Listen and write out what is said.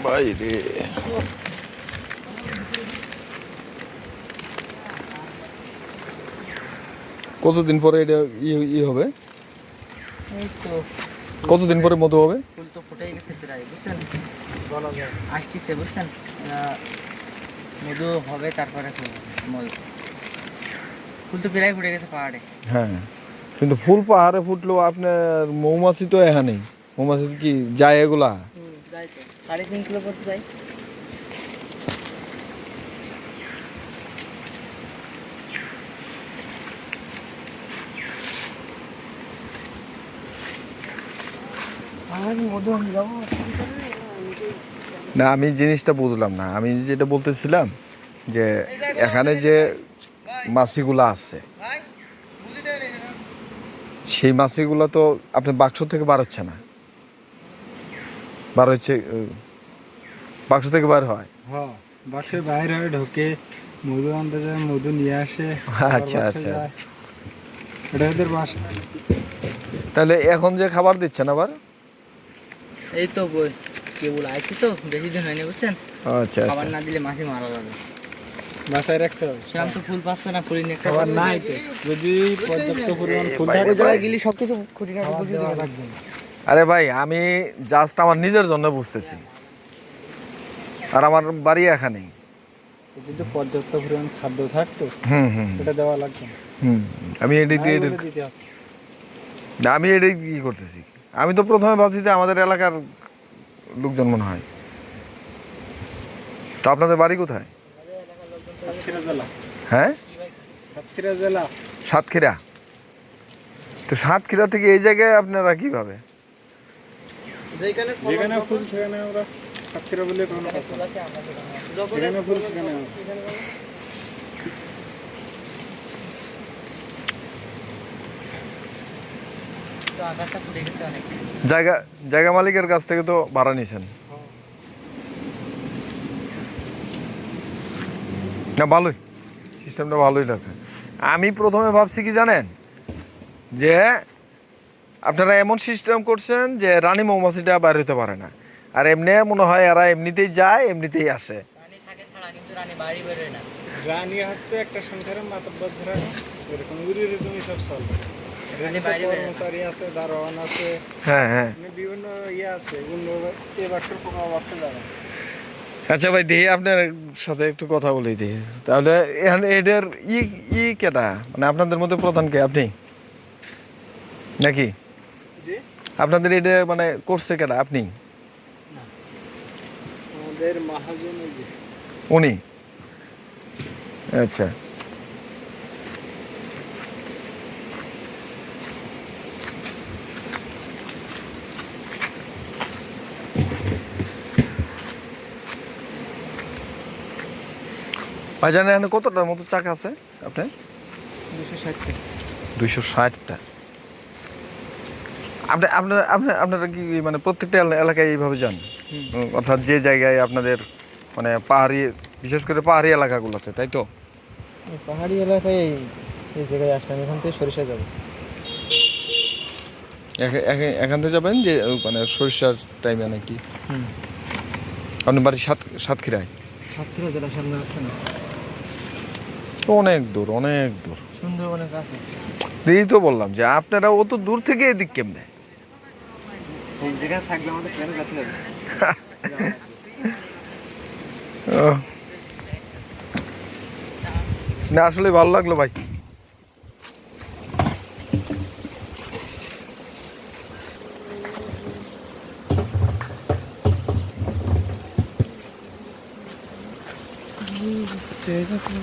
বাইরে কতদিন পরে এটা হবে? এই তো কতদিন পরে মধু হবে? ফুল তো ফুটেই গেছে প্রায়, বুঝছেন, বলা যায় আসতেছে, বুঝছেন, মধু হবে তারপরে মধু। ফুল তো প্রায় ফুটে গেছে পাহাড়ে। হ্যাঁ, কিন্তু ফুল পাহাড়ে ফুটলেও আপনার মৌমাছি তো এখানে নেই। মৌমাছি কি যায় এগুলা? যাই তো 3.5 কিলো পর্যন্ত যাই। মধু আমি যাবো না, আমি জিনিসটা বুঝলাম না। আমি যেটা বলতেছিলাম যে এখানে যে মাছিগুলা আছে, সেই মাছিগুলো তো আপনার বাক্স থেকে বার হচ্ছে না, বার হচ্ছে বাক্স থেকে বার হয়। হ্যাঁ, বাক্সের বাইরে হয়, ঢোকে মধু আনতে যায়, মধু নিয়ে আসে। আচ্ছা আচ্ছা, এটা এদের বাসা। তাহলে এখন যে খাবার দিচ্ছেন আবার? এই তো বই কেবল আইছি তো, বেশি দিন হয়নি, বুঝছেন। আচ্ছা খাবার আচ্ছা, না দিলে মাছি মারা যাবে। বাসায় রাখতে হবে। সেরকম তো ফুল পাচ্ছে না, ফুল নিয়ে খাবার নাই তো, যদি পর্যাপ্ত পরিমাণ ফুল ভাই, থাকে ওই জায়গায় গেলে সবকিছু খুঁটিনাটি খাবার বুঝিয়ে দেওয়া দিবে। লাগবে না। আরে ভাই, আমি জাস্ট আমার নিজের জন্য বুঝতেছি, আর আমার বাড়ি এখানেই। যদি পর্যাপ্ত পরিমাণ খাদ্য থাকতো হুম হুম এটা দেওয়া লাগবে না। আমি এটাই নাই দিয়ে বলে দিতে হবে। আমি এটাই কি করতেছি। আমি তো প্রথমে ভাবছি যে আমাদের এলাকার লোকজন মনে হয়। তো আপনাদের বাড়ি কোথায়? সাতক্ষীরা জেলা। হ্যাঁ, সাতক্ষীরা জেলা। সাতক্ষীরা। তো সাতক্ষীরা থেকে এই জায়গায় আপনারা কিভাবে? যেখানে ফুল সেখানে আমরা সাতক্ষীরা বলে কোনো কথা ফুল না। আছে আমরা যেখানে ফুল সেখানে আমরা। তো আকাশটা ফুটে গেছে অনেক। জায়গা জায়গা মালিকের কাছ থেকে তো ভাড়া নিয়েছেন না? ভালোই, সিস্টেমটা ভালোই লাগছে। আমি প্রথমে ভাবছি কি জানেন, যে আপনারা এমন সিস্টেম করছেন যে রানী মৌমাছিটা বাইর হতে পারে না, আর এমনি মনে হয় এরা এমনিতেই যায় এমনিতেই আসে। রানী থাকে ছাড়া কিন্তু রানী বাড়ি বেরোয় না। রানী হচ্ছে একটা সংসারের মাতব্বর ধরা, এরকম এরকমই সব চলে। রানী বাইরে বেরোয় না। কর্মচারী আছে, দারোয়ান আছে, হ্যাঁ হ্যাঁ। মানে বিভিন্ন ইয়ে আছে, এগুলো এই বাক্সের পোকা বাক্সে যাবে। আচ্ছা ভাই, দেখি আপনার সাথে একটু কথা বলি দেখি। তাহলে এখানে এদের কেটা, মানে আপনাদের মধ্যে প্রধান কে? আপনি নাকি? জি, আপনাদের এটা মানে করছে কেটা? আপনি? আমাদের মহাজন ওই যে উনি? আচ্ছা, ভাই জানেন এখানে কতটার মতো চাকা আছে আপনার? 260টা। 260টা। আপনারা কি মানে প্রত্যেকটা এলাকায় এইভাবে যান? অর্থাৎ যে জায়গায় আপনাদের মানে পাহাড়ি, বিশেষ করে পাহাড়ি এলাকাগুলোতে, তাই তো? পাহাড়ি এলাকায় এই জায়গায় আসলাম, এখান থেকে সরিষা যাবো। এখান থেকে যাবেন যে মানে সরিষার টাইমে নাকি? আপনার বাড়ি সাতক্ষীরায়? সাতক্ষীরা জেলা, সামনে আসছে না, অনেক দূর, অনেক দূর। সুন্দরবনের কাছে। এই তো বললাম যে আপনারা অত দূর থেকে এদিক কেমনে? যেখানে থাকবে আমাদের ট্রেনে যেতে হবে। না, আসলে ভালো লাগলো ভাই। ঠিক আছে।